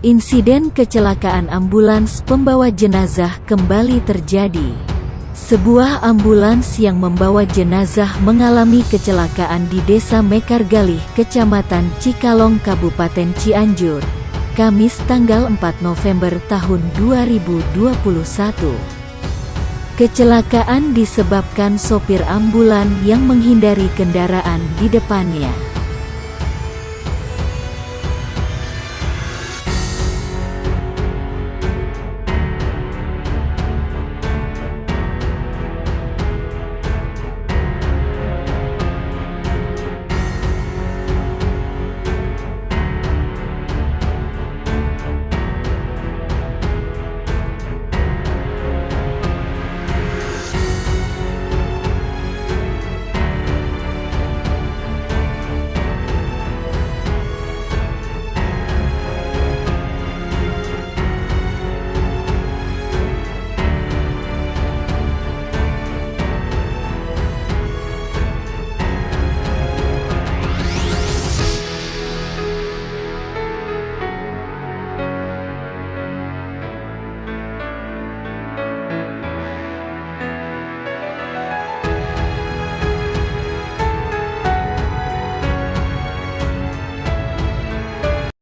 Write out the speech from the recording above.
Insiden kecelakaan ambulans pembawa jenazah kembali terjadi. Sebuah ambulans yang membawa jenazah mengalami kecelakaan di Desa Mekargalih, Kecamatan Cikalong, Kabupaten Cianjur, Kamis tanggal 4 November tahun 2021. Kecelakaan disebabkan sopir ambulan yang menghindari kendaraan di depannya.